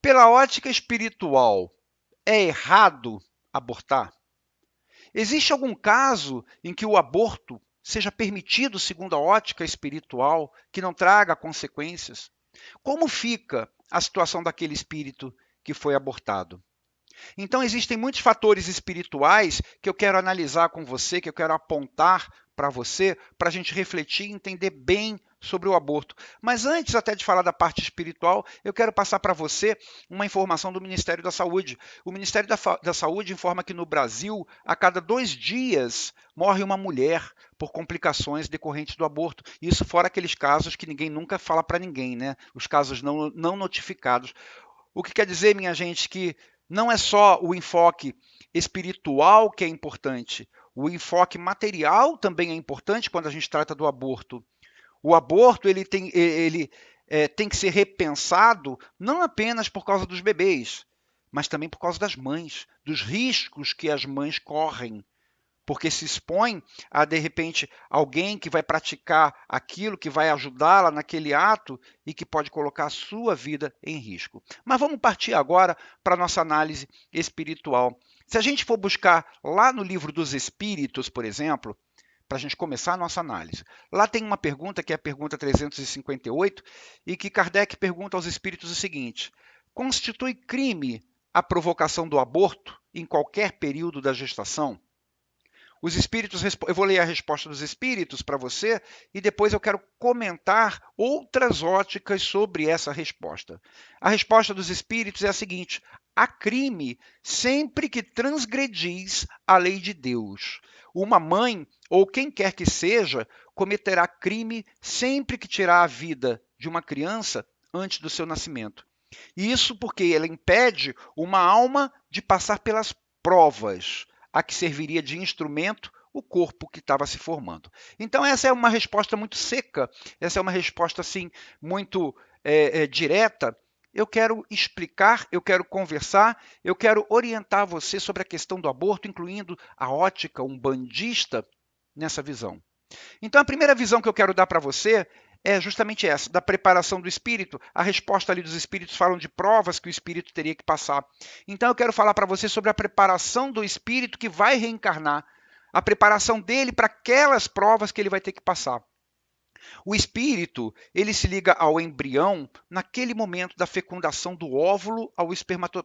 Pela ótica espiritual, é errado abortar? Existe algum caso em que o aborto seja permitido segundo a ótica espiritual, que não traga consequências? Como fica a situação daquele espírito que foi abortado? Então, existem muitos fatores espirituais que eu quero analisar com você, que eu quero apontar para você, para a gente refletir e entender bem sobre o aborto. Mas antes até de falar da parte espiritual, eu quero passar para você uma informação do Ministério da Saúde. O Ministério da Saúde informa que no Brasil, a cada 2 dias, morre uma mulher por complicações decorrentes do aborto. Isso fora aqueles casos que ninguém nunca fala para ninguém, né? Os casos não notificados. O que quer dizer, minha gente, que não é só o enfoque espiritual que é importante, o enfoque material também é importante quando a gente trata do aborto. O aborto tem que ser repensado não apenas por causa dos bebês, mas também por causa das mães, dos riscos que as mães correm porque se expõe a, de repente, alguém que vai praticar aquilo, que vai ajudá-la naquele ato e que pode colocar a sua vida em risco. Mas vamos partir agora para a nossa análise espiritual. Se a gente for buscar lá no livro dos Espíritos, por exemplo, para a gente começar a nossa análise. Lá tem uma pergunta, que é a pergunta 358, e que Kardec pergunta aos espíritos o seguinte: constitui crime a provocação do aborto em qualquer período da gestação? Os espíritos, eu vou ler a resposta dos espíritos para você e depois eu quero comentar outras óticas sobre essa resposta. A resposta dos espíritos é a seguinte: há crime sempre que transgredis a lei de Deus. Uma mãe, ou quem quer que seja, cometerá crime sempre que tirar a vida de uma criança antes do seu nascimento. Isso porque ela impede uma alma de passar pelas provas a que serviria de instrumento o corpo que estava se formando. Então, essa é uma resposta muito seca, essa é uma resposta assim muito direta. Eu quero explicar, eu quero conversar, eu quero orientar você sobre a questão do aborto, incluindo a ótica umbandista nessa visão. Então, a primeira visão que eu quero dar para você é justamente essa, da preparação do espírito. A resposta ali dos espíritos falam de provas que o espírito teria que passar. Então, eu quero falar para você sobre a preparação do espírito que vai reencarnar, a preparação dele para aquelas provas que ele vai ter que passar. O espírito, ele se liga ao embrião naquele momento da fecundação do óvulo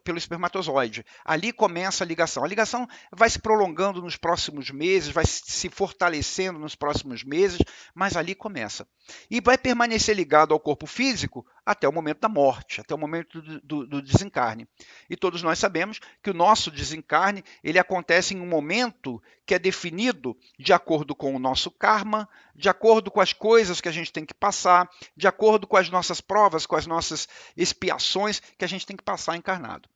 pelo espermatozoide. Ali começa a ligação. A ligação vai se prolongando nos próximos meses, vai se fortalecendo nos próximos meses, mas ali começa. E vai permanecer ligado ao corpo físico até o momento da morte, até o momento do desencarne. E todos nós sabemos que o nosso desencarne ele acontece em um momento que é definido de acordo com o nosso karma, de acordo com as coisas que a gente tem que passar, de acordo com as nossas provas, com as nossas expiações que a gente tem que passar encarnado.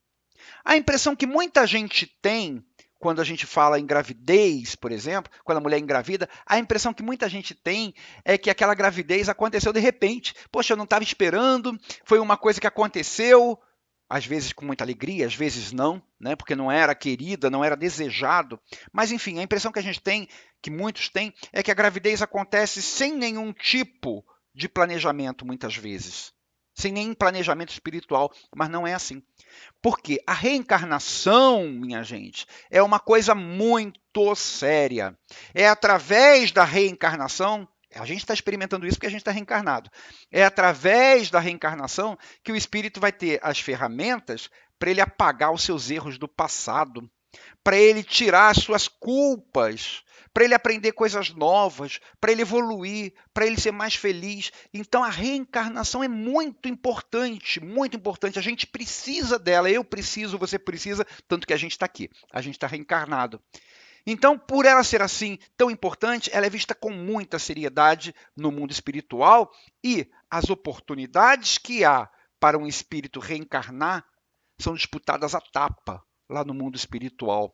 A impressão que muita gente tem quando a gente fala em gravidez, por exemplo, quando a mulher engravida, a impressão que muita gente tem é que aquela gravidez aconteceu de repente. Poxa, eu não estava esperando, foi uma coisa que aconteceu, às vezes com muita alegria, às vezes não, né? Porque não era querida, não era desejado. Mas, enfim, a impressão que a gente tem, que muitos têm, é que a gravidez acontece sem nenhum tipo de planejamento, muitas vezes. Sem nenhum planejamento espiritual, mas não é assim. Porque a reencarnação, minha gente, é uma coisa muito séria. É através da reencarnação, a gente está experimentando isso porque a gente está reencarnado. É através da reencarnação que o espírito vai ter as ferramentas para ele apagar os seus erros do passado, para ele tirar as suas culpas, para ele aprender coisas novas, para ele evoluir, para ele ser mais feliz. Então a reencarnação é muito importante, muito importante. A gente precisa dela, eu preciso, você precisa, tanto que a gente está aqui, a gente está reencarnado. Então, por ela ser assim tão importante, ela é vista com muita seriedade no mundo espiritual e as oportunidades que há para um espírito reencarnar são disputadas à tapa lá no mundo espiritual.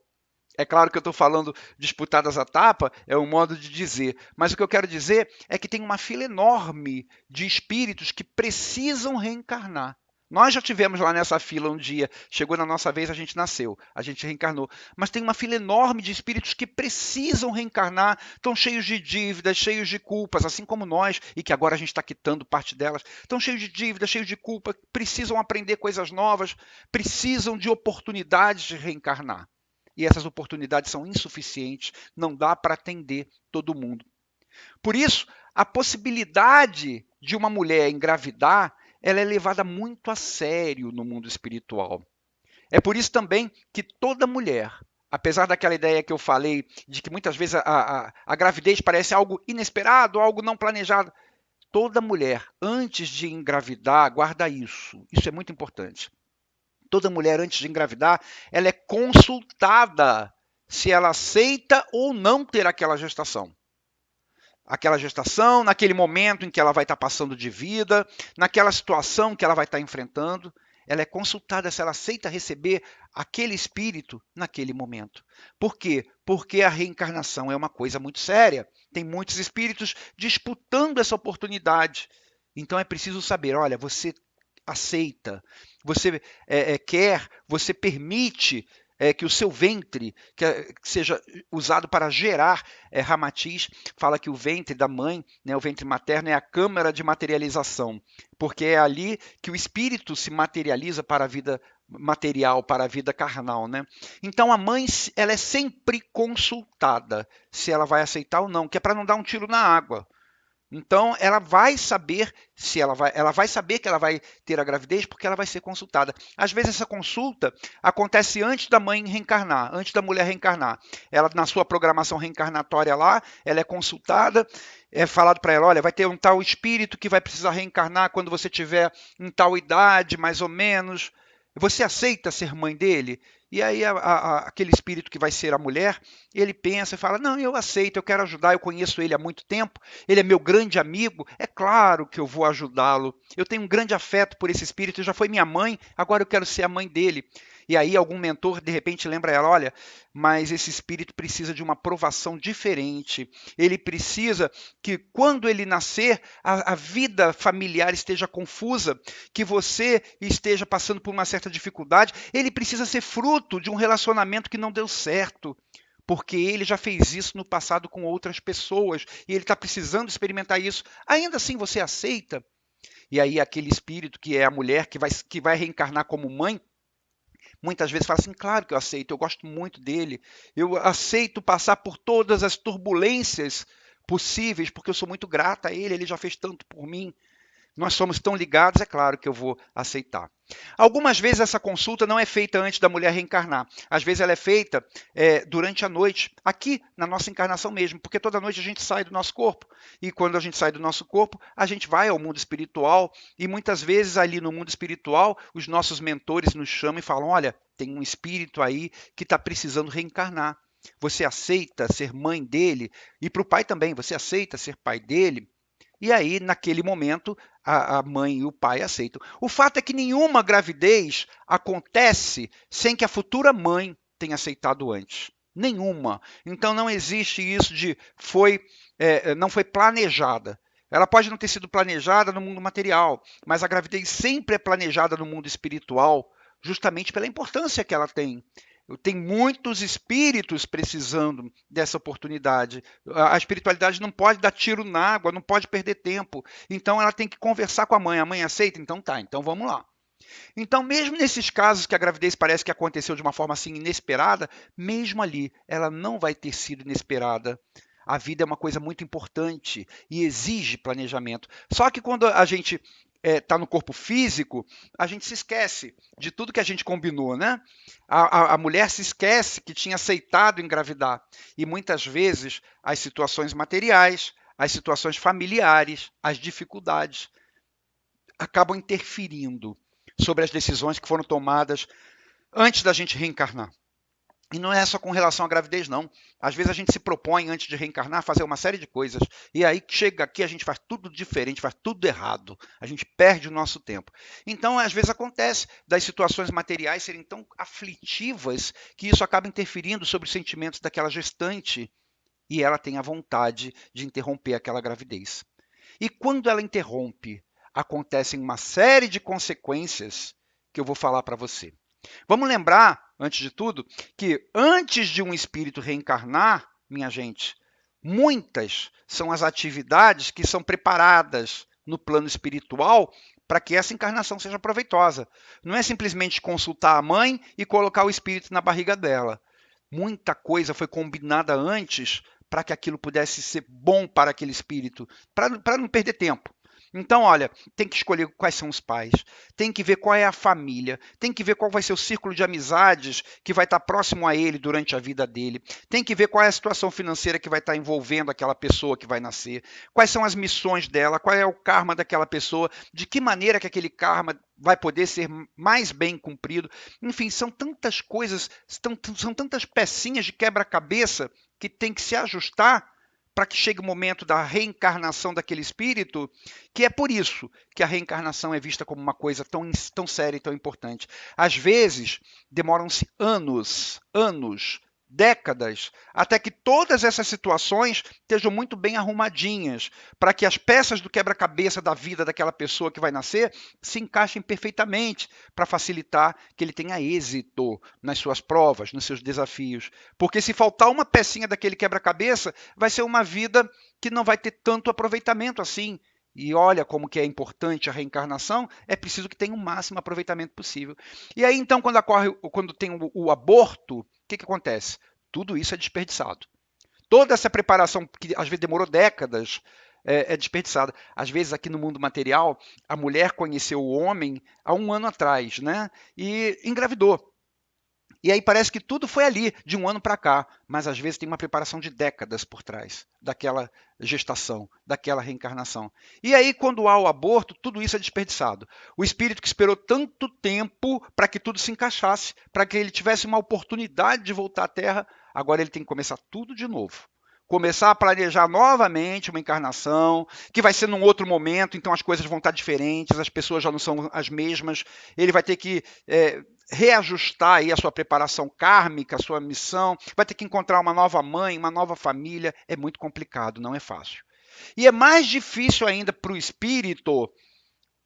É claro que eu estou falando disputadas à tapa, é um modo de dizer, mas o que eu quero dizer é que tem uma fila enorme de espíritos que precisam reencarnar. Nós já tivemos lá nessa fila um dia, chegou na nossa vez, a gente nasceu, a gente reencarnou. Mas tem uma fila enorme de espíritos que precisam reencarnar, estão cheios de dívidas, cheios de culpas, assim como nós, e que agora a gente está quitando parte delas. Estão cheios de dívidas, cheios de culpa, precisam aprender coisas novas, precisam de oportunidades de reencarnar. E essas oportunidades são insuficientes, não dá para atender todo mundo. Por isso, a possibilidade de uma mulher engravidar, ela é levada muito a sério no mundo espiritual. É por isso também que toda mulher, apesar daquela ideia que eu falei, de que muitas vezes a gravidez parece algo inesperado, algo não planejado, toda mulher, antes de engravidar, guarda isso. Isso é muito importante. Toda mulher, antes de engravidar, ela é consultada se ela aceita ou não ter aquela gestação, naquele momento em que ela vai estar passando de vida, naquela situação que ela vai estar enfrentando. Ela é consultada se ela aceita receber aquele espírito naquele momento. Por quê? Porque a reencarnação é uma coisa muito séria. Tem muitos espíritos disputando essa oportunidade. Então é preciso saber, olha, você aceita, você quer, você permite que o seu ventre que seja usado para gerar Ramatiz fala que o ventre da mãe, né, o ventre materno, é a câmara de materialização, porque é ali que o espírito se materializa para a vida material, para a vida carnal. Né? Então a mãe ela é sempre consultada se ela vai aceitar ou não, que é para não dar um tiro na água. Então, ela vai saber se ela vai saber que ela vai ter a gravidez porque ela vai ser consultada. Às vezes essa consulta acontece antes da mãe reencarnar, antes da mulher reencarnar. Ela na sua programação reencarnatória lá, ela é consultada, é falado para ela, olha, vai ter um tal espírito que vai precisar reencarnar quando você tiver em tal idade, mais ou menos. Você aceita ser mãe dele? E aí aquele espírito que vai ser a mulher, ele pensa e fala, não, eu aceito, eu quero ajudar, eu conheço ele há muito tempo, ele é meu grande amigo, é claro que eu vou ajudá-lo. Eu tenho um grande afeto por esse espírito, já foi minha mãe, agora eu quero ser a mãe dele. E aí algum mentor de repente lembra ela, olha, mas esse espírito precisa de uma aprovação diferente. Ele precisa que quando ele nascer, a vida familiar esteja confusa, que você esteja passando por uma certa dificuldade. Ele precisa ser fruto de um relacionamento que não deu certo, porque ele já fez isso no passado com outras pessoas e ele está precisando experimentar isso. Ainda assim você aceita? E aí aquele espírito que é a mulher que vai reencarnar como mãe, muitas vezes fala assim, claro que eu aceito, eu gosto muito dele, eu aceito passar por todas as turbulências possíveis, porque eu sou muito grata a ele, ele já fez tanto por mim. Nós somos tão ligados, é claro que eu vou aceitar. Algumas vezes essa consulta não é feita antes da mulher reencarnar. Às vezes ela é feita durante a noite, aqui na nossa encarnação mesmo, porque toda noite a gente sai do nosso corpo. E quando a gente sai do nosso corpo, a gente vai ao mundo espiritual. E muitas vezes ali no mundo espiritual, os nossos mentores nos chamam e falam, olha, tem um espírito aí que está precisando reencarnar. Você aceita ser mãe dele? E para o pai também, você aceita ser pai dele? E aí, naquele momento, a mãe e o pai aceitam. O fato é que nenhuma gravidez acontece sem que a futura mãe tenha aceitado antes. Nenhuma. Então não existe isso de não foi planejada. Ela pode não ter sido planejada no mundo material, mas a gravidez sempre é planejada no mundo espiritual, justamente pela importância que ela tem. Tem muitos espíritos precisando dessa oportunidade. A espiritualidade não pode dar tiro na água, não pode perder tempo. Então ela tem que conversar com a mãe. A mãe aceita? Então tá, então vamos lá. Então, mesmo nesses casos que a gravidez parece que aconteceu de uma forma assim inesperada, mesmo ali, ela não vai ter sido inesperada. A vida é uma coisa muito importante e exige planejamento. Só que quando a gente está no corpo físico, a gente se esquece de tudo que a gente combinou, né? A mulher se esquece que tinha aceitado engravidar. E muitas vezes as situações materiais, as situações familiares, as dificuldades acabam interferindo sobre as decisões que foram tomadas antes da gente reencarnar. E não é só com relação à gravidez, não. Às vezes a gente se propõe, antes de reencarnar, fazer uma série de coisas. E aí chega aqui, a gente faz tudo diferente, faz tudo errado. A gente perde o nosso tempo. Então, às vezes acontece das situações materiais serem tão aflitivas que isso acaba interferindo sobre os sentimentos daquela gestante. E ela tem a vontade de interromper aquela gravidez. E quando ela interrompe acontecem uma série de consequências que eu vou falar para você. Vamos lembrar, antes de tudo, que antes de um espírito reencarnar, minha gente, muitas são as atividades que são preparadas no plano espiritual para que essa encarnação seja proveitosa. Não é simplesmente consultar a mãe e colocar o espírito na barriga dela. Muita coisa foi combinada antes para que aquilo pudesse ser bom para aquele espírito, para não perder tempo. Então, olha, tem que escolher quais são os pais, tem que ver qual é a família, tem que ver qual vai ser o círculo de amizades que vai estar próximo a ele durante a vida dele, tem que ver qual é a situação financeira que vai estar envolvendo aquela pessoa que vai nascer, quais são as missões dela, qual é o karma daquela pessoa, de que maneira que aquele karma vai poder ser mais bem cumprido. Enfim, são tantas coisas, são tantas pecinhas de quebra-cabeça que tem que se ajustar para que chegue o momento da reencarnação daquele espírito, que é por isso que a reencarnação é vista como uma coisa tão séria e tão importante. Às vezes, demoram-se anos, décadas, até que todas essas situações estejam muito bem arrumadinhas, para que as peças do quebra-cabeça da vida daquela pessoa que vai nascer se encaixem perfeitamente, para facilitar que ele tenha êxito nas suas provas, nos seus desafios. Porque se faltar uma pecinha daquele quebra-cabeça, vai ser uma vida que não vai ter tanto aproveitamento assim. E olha como que é importante a reencarnação, é preciso que tenha o máximo aproveitamento possível. E aí, então, quando tem o aborto, o que acontece? Tudo isso é desperdiçado. Toda essa preparação, que às vezes demorou décadas, é desperdiçada. Às vezes, aqui no mundo material, a mulher conheceu o homem há 1 ano atrás, né? E engravidou. E aí parece que tudo foi ali, de 1 ano para cá, mas às vezes tem uma preparação de décadas por trás daquela gestação, daquela reencarnação. E aí, quando há o aborto, tudo isso é desperdiçado. O espírito que esperou tanto tempo para que tudo se encaixasse, para que ele tivesse uma oportunidade de voltar à Terra, agora ele tem que começar tudo de novo. Começar a planejar novamente uma encarnação, que vai ser num outro momento, então as coisas vão estar diferentes, as pessoas já não são as mesmas, ele vai ter que reajustar aí a sua preparação kármica, a sua missão, vai ter que encontrar uma nova mãe, uma nova família, é muito complicado, não é fácil. E é mais difícil ainda para o espírito,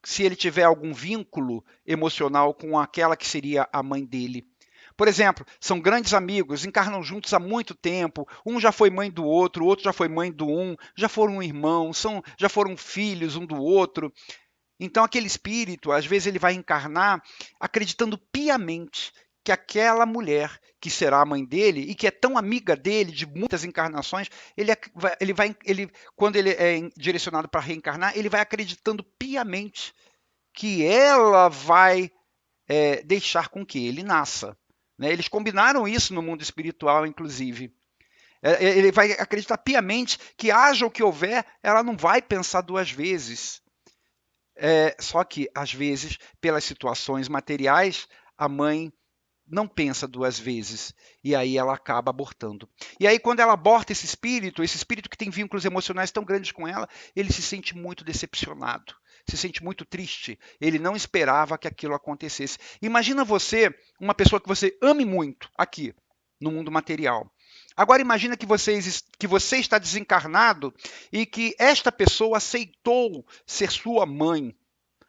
se ele tiver algum vínculo emocional com aquela que seria a mãe dele. Por exemplo, são grandes amigos, encarnam juntos há muito tempo, um já foi mãe do outro, o outro já foi mãe do um, já foram irmãos, já foram filhos um do outro. Então, aquele espírito, às vezes, ele vai encarnar acreditando piamente que aquela mulher que será a mãe dele e que é tão amiga dele de muitas encarnações, quando ele é direcionado para reencarnar, ele vai acreditando piamente que ela vai deixar com que ele nasça. Né? Eles combinaram isso no mundo espiritual, inclusive. Ele vai acreditar piamente que haja o que houver, ela não vai pensar 2 vezes. Só que, às vezes, pelas situações materiais, a mãe não pensa 2 vezes, e aí ela acaba abortando. E aí, quando ela aborta esse espírito que tem vínculos emocionais tão grandes com ela, ele se sente muito decepcionado, se sente muito triste. Ele não esperava que aquilo acontecesse. Imagina você, uma pessoa que você ame muito, aqui, no mundo material. Agora imagina que você está desencarnado e que esta pessoa aceitou ser sua mãe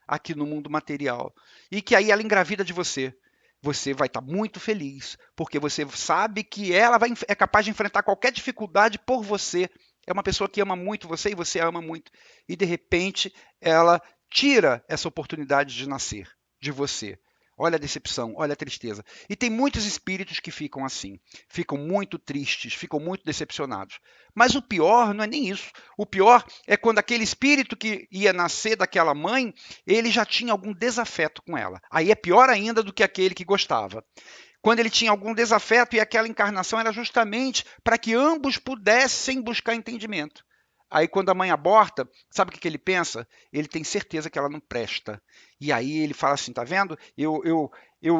aqui no mundo material. E que aí ela engravida de você. Você vai estar muito feliz, porque você sabe que ela é capaz de enfrentar qualquer dificuldade por você. É uma pessoa que ama muito você e você ama muito. E, de repente, ela tira essa oportunidade de nascer de você. Olha a decepção, olha a tristeza. E tem muitos espíritos que ficam assim, ficam muito tristes, ficam muito decepcionados. Mas o pior não é nem isso. O pior é quando aquele espírito que ia nascer daquela mãe, ele já tinha algum desafeto com ela. Aí é pior ainda do que aquele que gostava. Quando ele tinha algum desafeto e aquela encarnação era justamente para que ambos pudessem buscar entendimento. Aí, quando a mãe aborta, sabe o que ele pensa? Ele tem certeza que ela não presta. E aí ele fala assim, tá vendo? Eu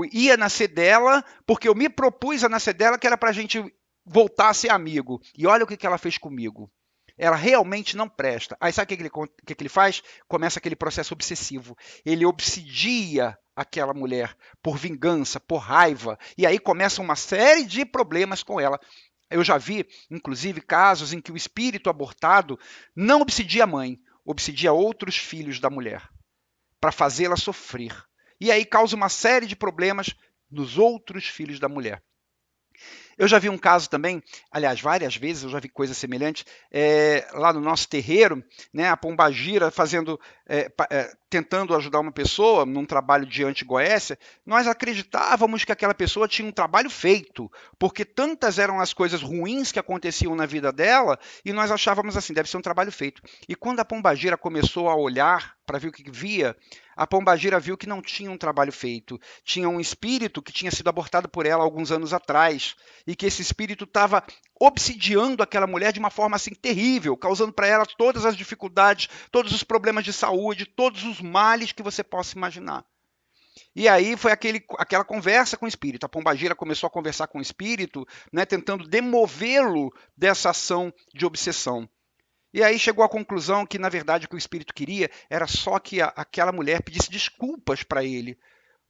ia nascer dela porque eu me propus a nascer dela, que era para a gente voltar a ser amigo. E olha o que ela fez comigo. Ela realmente não presta. Aí sabe o que ele faz? Começa aquele processo obsessivo. Ele obsidia aquela mulher por vingança, por raiva. E aí começa uma série de problemas com ela. Eu já vi, inclusive, casos em que o espírito abortado não obsidia a mãe, obsidia outros filhos da mulher. para fazê-la sofrer. E aí causa uma série de problemas nos outros filhos da mulher. Eu já vi um caso também, aliás, várias vezes eu já vi coisa semelhante, lá no nosso terreiro, né, a pombagira tentando ajudar uma pessoa num trabalho de anti-goécia, nós acreditávamos que aquela pessoa tinha um trabalho feito, porque tantas eram as coisas ruins que aconteciam na vida dela, e nós achávamos assim, deve ser um trabalho feito. E quando a pombagira começou a olhar para ver o que via, a pombagira viu que não tinha um trabalho feito, tinha um espírito que tinha sido abortado por ela alguns anos atrás, e que esse espírito estava obsidiando aquela mulher de uma forma assim terrível, causando para ela todas as dificuldades, todos os problemas de saúde, todos os males que você possa imaginar. E aí foi aquela conversa com o espírito. A pombagira começou a conversar com o espírito, né, tentando demovê-lo dessa ação de obsessão. E aí chegou à conclusão que, na verdade, o que o espírito queria era só que aquela mulher pedisse desculpas para ele,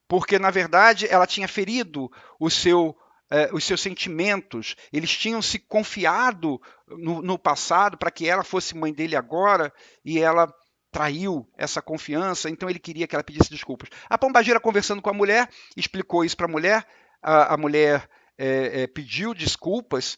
porque, na verdade, ela tinha ferido os seus sentimentos, eles tinham se confiado no passado para que ela fosse mãe dele agora, e ela traiu essa confiança, então ele queria que ela pedisse desculpas. A pombagira, conversando com a mulher, explicou isso para a mulher pediu desculpas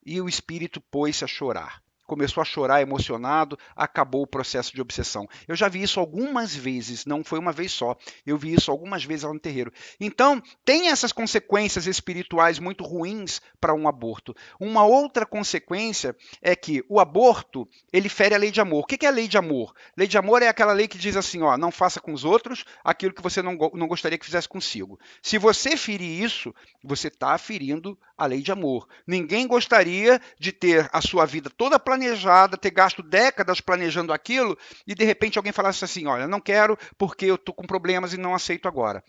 e o espírito pôs-se a chorar. Começou a chorar emocionado, acabou o processo de obsessão. Eu já vi isso algumas vezes, não foi uma vez só. Eu vi isso algumas vezes lá no terreiro. Então, tem essas consequências espirituais muito ruins para um aborto. Uma outra consequência é que o aborto, ele fere a lei de amor. O que é a lei de amor? Lei de amor é aquela lei que diz assim, ó, não faça com os outros aquilo que você não gostaria que fizesse consigo. Se você ferir isso, você está ferindo a lei de amor. Ninguém gostaria de ter a sua vida toda planejada, ter gasto décadas planejando aquilo e de repente alguém falasse assim, olha, não quero porque eu estou com problemas e não aceito agora.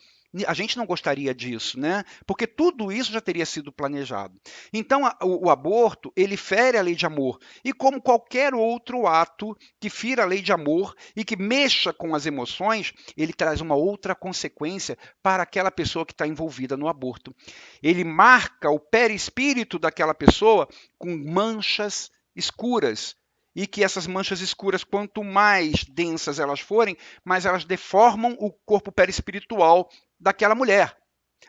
A gente não gostaria disso, né? Porque tudo isso já teria sido planejado. Então, o aborto, ele fere a lei de amor. E como qualquer outro ato que fira a lei de amor e que mexa com as emoções, ele traz uma outra consequência para aquela pessoa que está envolvida no aborto. Ele marca o perispírito daquela pessoa com manchas escuras. E que essas manchas escuras, quanto mais densas elas forem, mais elas deformam o corpo perispiritual daquela mulher.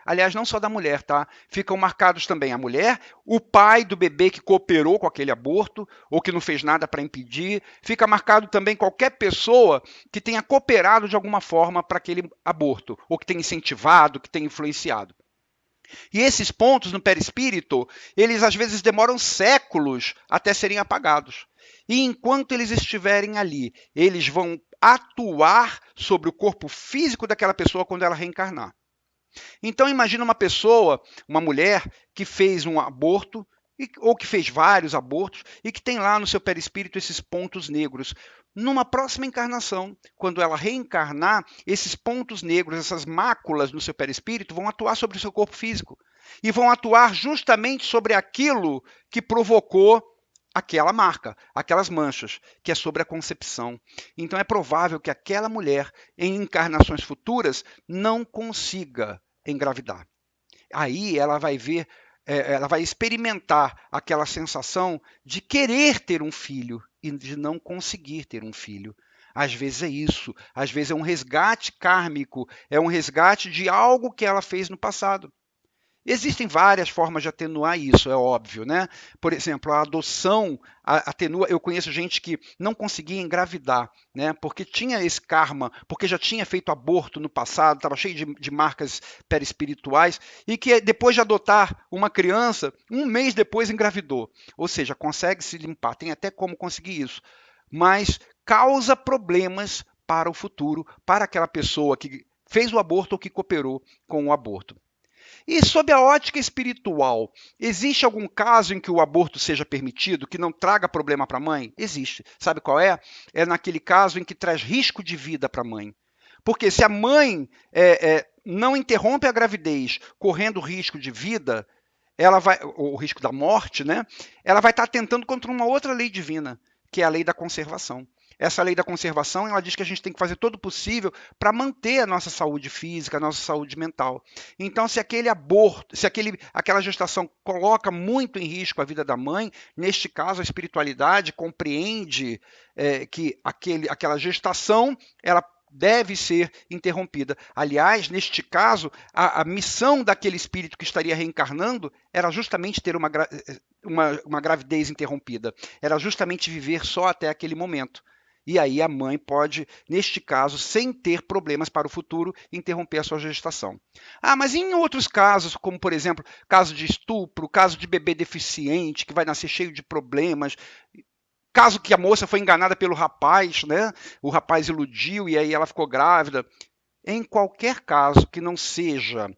Aliás, não só da mulher, tá? Ficam marcados também a mulher, o pai do bebê que cooperou com aquele aborto ou que não fez nada para impedir. Fica marcado também qualquer pessoa que tenha cooperado de alguma forma para aquele aborto, ou que tenha incentivado, que tenha influenciado. E esses pontos no perispírito, eles às vezes demoram séculos até serem apagados. E enquanto eles estiverem ali, eles vão atuar sobre o corpo físico daquela pessoa quando ela reencarnar. Então imagina uma pessoa, uma mulher, que fez um aborto, ou que fez vários abortos, e que tem lá no seu perispírito esses pontos negros. Numa próxima encarnação, quando ela reencarnar, esses pontos negros, essas máculas no seu perispírito, vão atuar sobre o seu corpo físico. E vão atuar justamente sobre aquilo que provocou aquela marca, aquelas manchas, que é sobre a concepção. Então é provável que aquela mulher, em encarnações futuras, não consiga engravidar. Aí ela vai ver, ela vai experimentar aquela sensação de querer ter um filho e de não conseguir ter um filho. Às vezes é isso, às vezes é um resgate kármico, é um resgate de algo que ela fez no passado. Existem várias formas de atenuar isso, é óbvio, né? Por exemplo, a adoção atenua. Eu conheço gente que não conseguia engravidar, né? Porque tinha esse karma, porque já tinha feito aborto no passado, estava cheio de marcas perispirituais, e que depois de adotar uma criança, um mês depois engravidou. Ou seja, consegue se limpar, tem até como conseguir isso. Mas causa problemas para o futuro, para aquela pessoa que fez o aborto ou que cooperou com o aborto. E sob a ótica espiritual, existe algum caso em que o aborto seja permitido, que não traga problema para a mãe? Existe. Sabe qual é? É naquele caso em que traz risco de vida para a mãe. Porque se a mãe não interrompe a gravidez correndo risco de vida, o risco da morte, né? Ela vai estar atentando contra uma outra lei divina, que é a lei da conservação. Essa lei da conservação, ela diz que a gente tem que fazer todo o possível para manter a nossa saúde física, a nossa saúde mental. Então, se aquele aborto, se aquela gestação coloca muito em risco a vida da mãe, neste caso a espiritualidade compreende que aquela gestação, ela deve ser interrompida. Aliás, neste caso, a missão daquele espírito que estaria reencarnando era justamente ter uma gravidez interrompida, era justamente viver só até aquele momento. E aí a mãe pode, neste caso, sem ter problemas para o futuro, interromper a sua gestação. Ah, mas em outros casos, como por exemplo, caso de estupro, caso de bebê deficiente, que vai nascer cheio de problemas, caso que a moça foi enganada pelo rapaz, né? O rapaz iludiu e aí ela ficou grávida. Em qualquer caso que não seja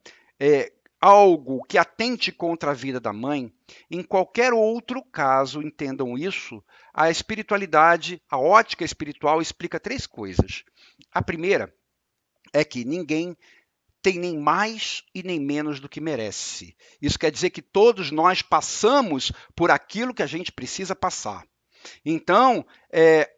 algo que atente contra a vida da mãe, em qualquer outro caso, entendam isso, a espiritualidade, a ótica espiritual explica 3 coisas. A primeira é que ninguém tem nem mais e nem menos do que merece. Isso quer dizer que todos nós passamos por aquilo que a gente precisa passar. Então,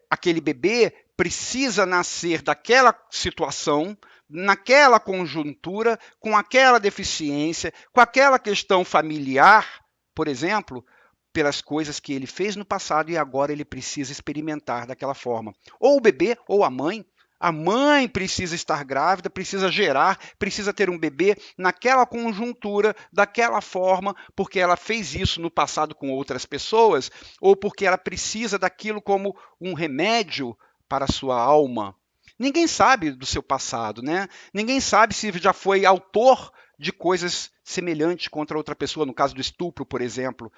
aquele bebê precisa nascer daquela situação, naquela conjuntura, com aquela deficiência, com aquela questão familiar, por exemplo, pelas coisas que ele fez no passado e agora ele precisa experimentar daquela forma. Ou o bebê ou a mãe. A mãe precisa estar grávida, precisa gerar, precisa ter um bebê naquela conjuntura, daquela forma, porque ela fez isso no passado com outras pessoas, ou porque ela precisa daquilo como um remédio para a sua alma. Ninguém sabe do seu passado, né? Ninguém sabe se já foi autor de coisas semelhantes contra outra pessoa, no caso do estupro, por exemplo.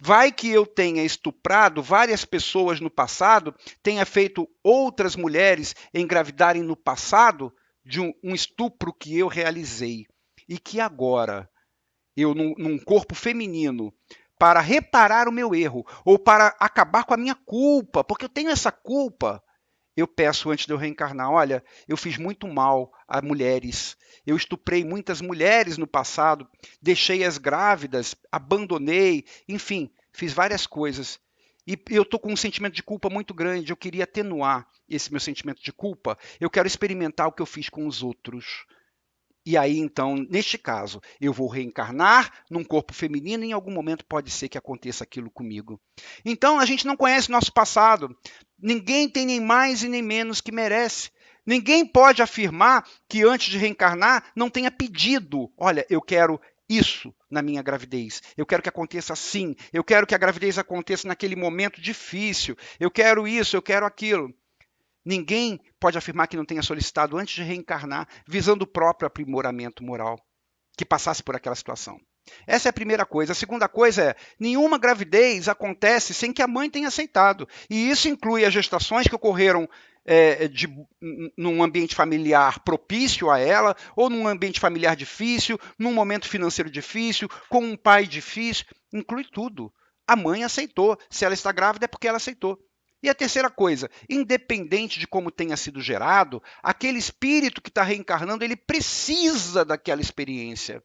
Vai que eu tenha estuprado várias pessoas no passado, tenha feito outras mulheres engravidarem no passado de um estupro que eu realizei. E que agora, eu, num corpo feminino, para reparar o meu erro, ou para acabar com a minha culpa, porque eu tenho essa culpa, eu peço antes de eu reencarnar, olha, eu fiz muito mal a mulheres, eu estuprei muitas mulheres no passado, deixei-as grávidas, abandonei, enfim, fiz várias coisas. E eu estou com um sentimento de culpa muito grande, eu queria atenuar esse meu sentimento de culpa, eu quero experimentar o que eu fiz com os outros. E aí, então, neste caso, eu vou reencarnar num corpo feminino e em algum momento pode ser que aconteça aquilo comigo. Então, a gente não conhece nosso passado. Ninguém tem nem mais e nem menos que merece. Ninguém pode afirmar que antes de reencarnar não tenha pedido, olha, eu quero isso na minha gravidez. Eu quero que aconteça assim. Eu quero que a gravidez aconteça naquele momento difícil. Eu quero isso, eu quero aquilo. Ninguém pode afirmar que não tenha solicitado antes de reencarnar, visando o próprio aprimoramento moral, que passasse por aquela situação. Essa é a primeira coisa. A segunda coisa é, nenhuma gravidez acontece sem que a mãe tenha aceitado. E isso inclui as gestações que ocorreram num ambiente familiar propício a ela, ou num ambiente familiar difícil, num momento financeiro difícil, com um pai difícil, inclui tudo. A mãe aceitou. Se ela está grávida é porque ela aceitou. E a terceira coisa, independente de como tenha sido gerado, aquele espírito que está reencarnando, ele precisa daquela experiência.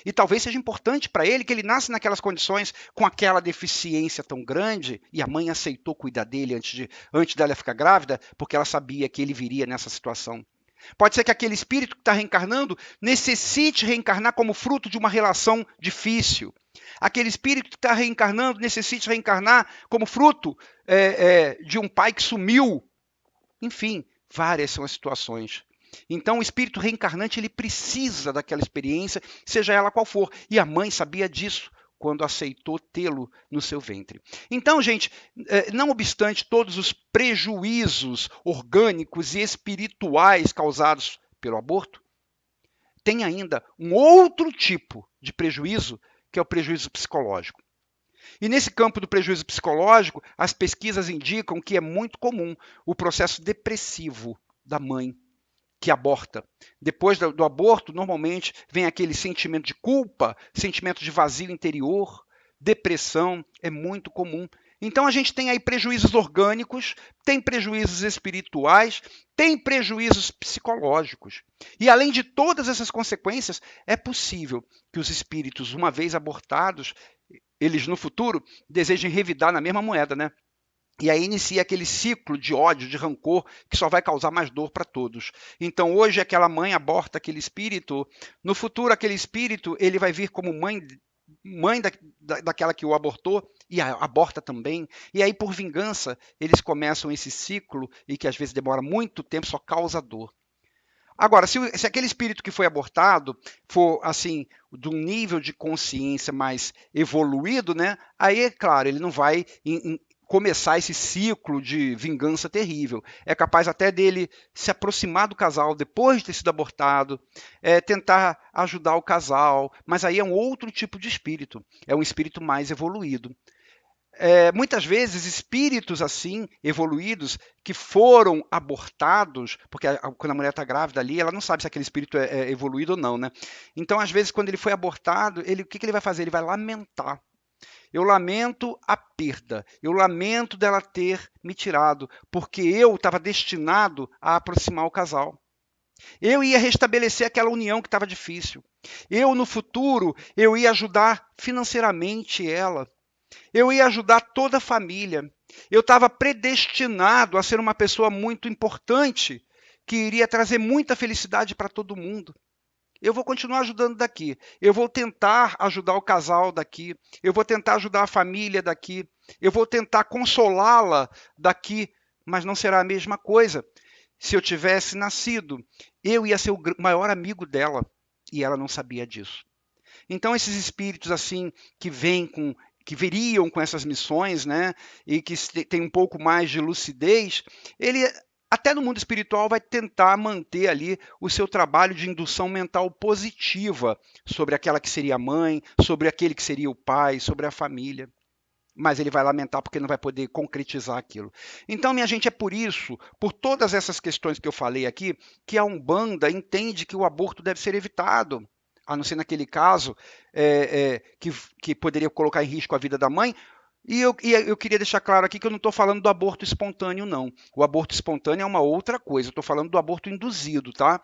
E talvez seja importante para ele que ele nasce naquelas condições com aquela deficiência tão grande, e a mãe aceitou cuidar dele antes dela ficar grávida, porque ela sabia que ele viria nessa situação. Pode ser que aquele espírito que está reencarnando necessite reencarnar como fruto de uma relação difícil. Aquele espírito que está reencarnando necessite reencarnar como fruto de um pai que sumiu. Enfim, várias são as situações. Então, o espírito reencarnante ele precisa daquela experiência, seja ela qual for. E a mãe sabia disso quando aceitou tê-lo no seu ventre. Então, gente, não obstante todos os prejuízos orgânicos e espirituais causados pelo aborto, tem ainda um outro tipo de prejuízo, que é o prejuízo psicológico. E nesse campo do prejuízo psicológico, as pesquisas indicam que é muito comum o processo depressivo da mãe que aborta. Depois do aborto, normalmente vem aquele sentimento de culpa, sentimento de vazio interior, depressão, é muito comum. Então a gente tem aí prejuízos orgânicos, tem prejuízos espirituais, tem prejuízos psicológicos. E além de todas essas consequências, é possível que os espíritos, uma vez abortados, eles no futuro desejem revidar na mesma moeda, né? E aí inicia aquele ciclo de ódio, de rancor, que só vai causar mais dor para todos. Então hoje aquela mãe aborta aquele espírito, no futuro aquele espírito ele vai vir como mãe mãe daquela que o abortou e aborta também. E aí, por vingança, eles começam esse ciclo e que às vezes demora muito tempo, só causa dor. Agora, se aquele espírito que foi abortado for, assim, de um nível de consciência mais evoluído, né? Aí, é claro, ele não vai começar esse ciclo de vingança terrível. É capaz até dele se aproximar do casal depois de ter sido abortado, tentar ajudar o casal, mas aí é um outro tipo de espírito, é um espírito mais evoluído. Muitas vezes espíritos assim evoluídos que foram abortados, porque quando a mulher está grávida ali, ela não sabe se aquele espírito é evoluído ou não, né? Então, às vezes, quando ele foi abortado, o que ele vai fazer? Ele vai lamentar. Eu lamento a perda, eu lamento dela ter me tirado, porque eu estava destinado a aproximar o casal. Eu ia restabelecer aquela união que estava difícil. Eu, no futuro, eu ia ajudar financeiramente ela. Eu ia ajudar toda a família. Eu estava predestinado a ser uma pessoa muito importante, que iria trazer muita felicidade para todo mundo. Eu vou continuar ajudando daqui. Eu vou tentar ajudar o casal daqui. Eu vou tentar ajudar a família daqui. Eu vou tentar consolá-la daqui, mas não será a mesma coisa. Se eu tivesse nascido, eu ia ser o maior amigo dela e ela não sabia disso. Então, esses espíritos assim que vêm que veriam com essas missões, né, e que tem um pouco mais de lucidez, ele até no mundo espiritual vai tentar manter ali o seu trabalho de indução mental positiva sobre aquela que seria a mãe, sobre aquele que seria o pai, sobre a família. Mas ele vai lamentar porque não vai poder concretizar aquilo. Então, minha gente, é por isso, por todas essas questões que eu falei aqui, que a Umbanda entende que o aborto deve ser evitado, a não ser naquele caso que poderia colocar em risco a vida da mãe. E eu queria deixar claro aqui que eu não estou falando do aborto espontâneo, não. O aborto espontâneo é uma outra coisa. Eu estou falando do aborto induzido, tá?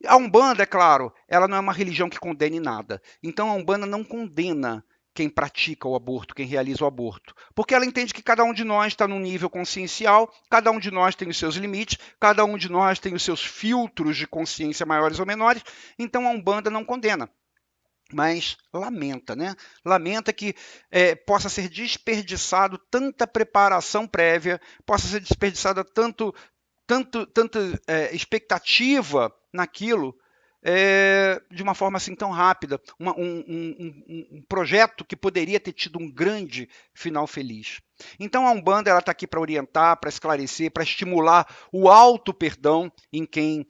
A Umbanda, é claro, ela não é uma religião que condene nada. Então a Umbanda não condena quem pratica o aborto, quem realiza o aborto. Porque ela entende que cada um de nós está num nível consciencial, cada um de nós tem os seus limites, cada um de nós tem os seus filtros de consciência maiores ou menores, então a Umbanda não condena. Mas lamenta, né? Lamenta que possa ser desperdiçado tanta preparação prévia, possa ser desperdiçada tanta expectativa naquilo de uma forma assim tão rápida, um projeto que poderia ter tido um grande final feliz. Então a Umbanda ela está aqui para orientar, para esclarecer, para estimular o auto perdão em quem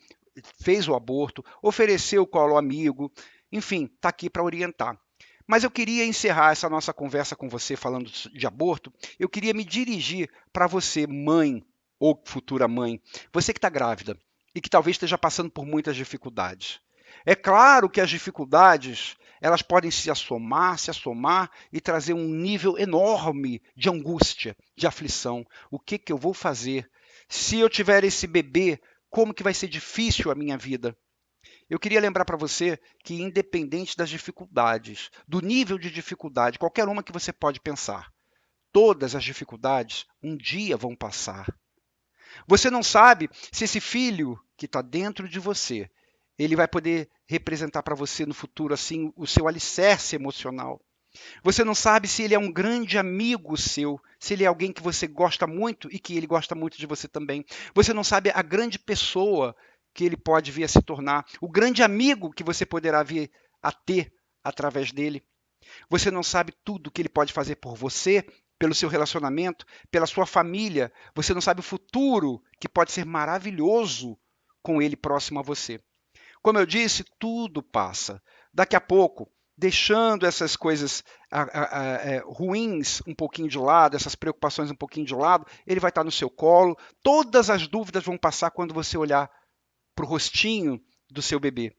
fez o aborto, ofereceu o colo amigo, enfim, está aqui para orientar. Mas eu queria encerrar essa nossa conversa com você falando de aborto. Eu queria me dirigir para você, mãe ou futura mãe, você que está grávida e que talvez esteja passando por muitas dificuldades. É claro que as dificuldades elas podem se assomar e trazer um nível enorme de angústia, de aflição. O que eu vou fazer? Se eu tiver esse bebê, como que vai ser difícil a minha vida? Eu queria lembrar para você que, independente das dificuldades, do nível de dificuldade, qualquer uma que você pode pensar, todas as dificuldades um dia vão passar. Você não sabe se esse filho que está dentro de você, ele vai poder representar para você no futuro assim o seu alicerce emocional. Você não sabe se ele é um grande amigo seu, se ele é alguém que você gosta muito e que ele gosta muito de você também. Você não sabe a grande pessoa que ele pode vir a se tornar, o grande amigo que você poderá vir a ter através dele. Você não sabe tudo que ele pode fazer por você, pelo seu relacionamento, pela sua família. Você não sabe o futuro que pode ser maravilhoso com ele próximo a você. Como eu disse, tudo passa. Daqui a pouco, deixando essas coisas ruins um pouquinho de lado, essas preocupações um pouquinho de lado, ele vai estar no seu colo. Todas as dúvidas vão passar quando você olhar para o rostinho do seu bebê.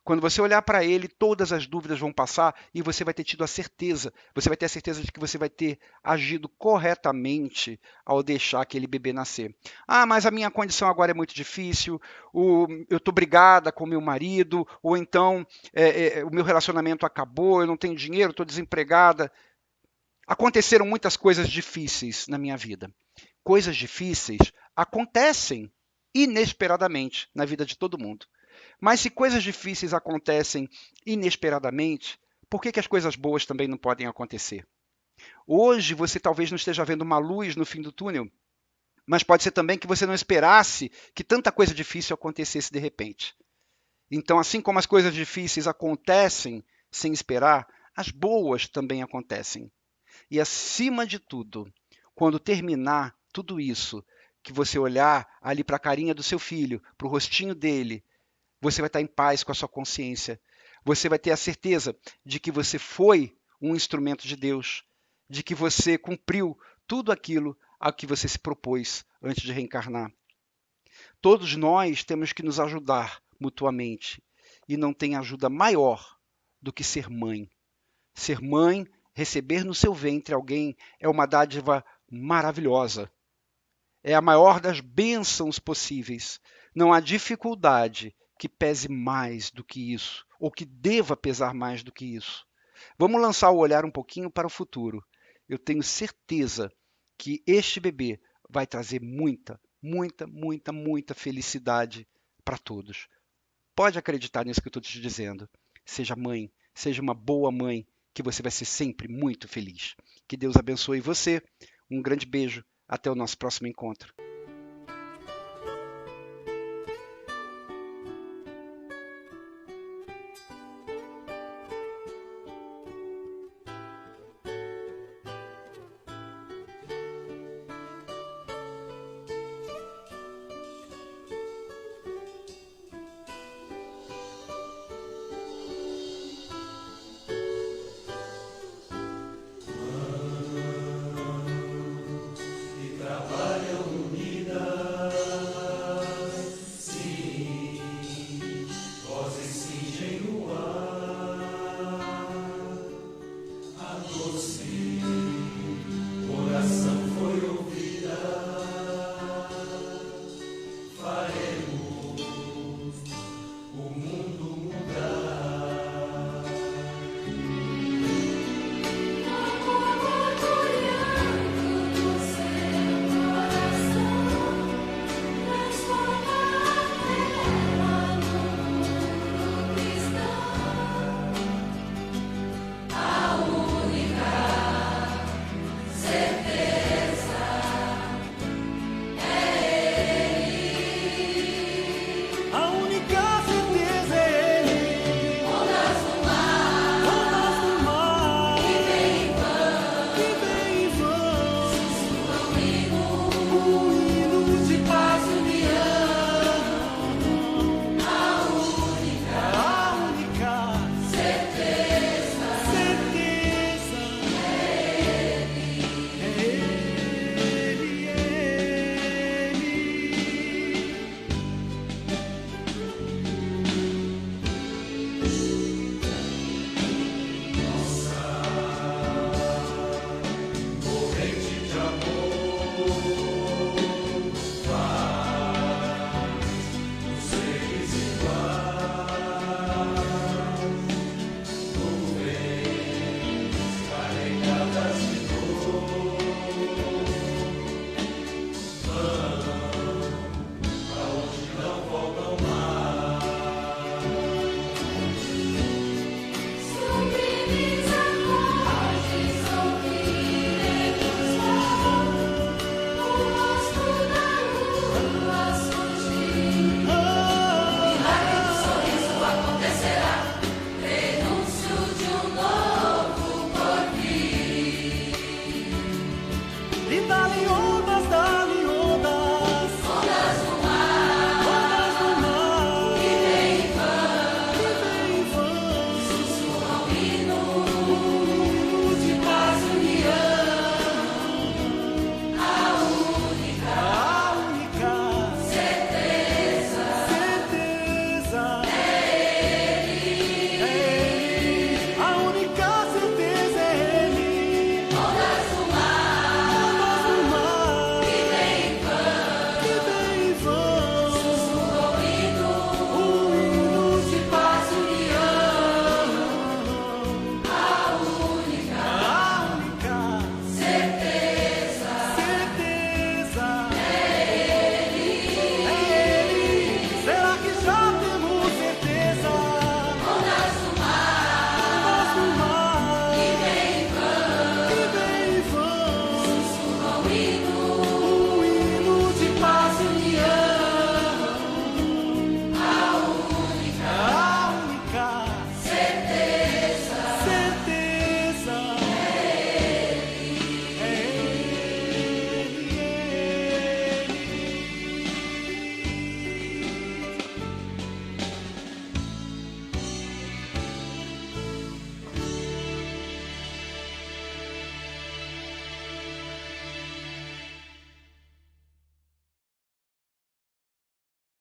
Quando você olhar para ele, todas as dúvidas vão passar e você vai ter tido a certeza. Você vai ter a certeza de que você vai ter agido corretamente ao deixar aquele bebê nascer. Ah, mas a minha condição agora é muito difícil, eu estou brigada com meu marido, ou então o meu relacionamento acabou, eu não tenho dinheiro, estou desempregada. Aconteceram muitas coisas difíceis na minha vida. Coisas difíceis acontecem inesperadamente na vida de todo mundo. Mas se coisas difíceis acontecem inesperadamente, por que as coisas boas também não podem acontecer? Hoje você talvez não esteja vendo uma luz no fim do túnel, mas pode ser também que você não esperasse que tanta coisa difícil acontecesse de repente. Então, assim como as coisas difíceis acontecem sem esperar, as boas também acontecem. E acima de tudo, quando terminar tudo isso, que você olhar ali para a carinha do seu filho, para o rostinho dele, você vai estar em paz com a sua consciência. Você vai ter a certeza de que você foi um instrumento de Deus, de que você cumpriu tudo aquilo a que você se propôs antes de reencarnar. Todos nós temos que nos ajudar mutuamente. E não tem ajuda maior do que ser mãe. Ser mãe, receber no seu ventre alguém, é uma dádiva maravilhosa. É a maior das bênçãos possíveis. Não há dificuldade que pese mais do que isso, ou que deva pesar mais do que isso. Vamos lançar o olhar um pouquinho para o futuro. Eu tenho certeza que este bebê vai trazer muita, muita, muita, muita felicidade para todos. Pode acreditar nisso que eu estou te dizendo. Seja mãe, seja uma boa mãe, que você vai ser sempre muito feliz. Que Deus abençoe você. Um grande beijo. Até o nosso próximo encontro.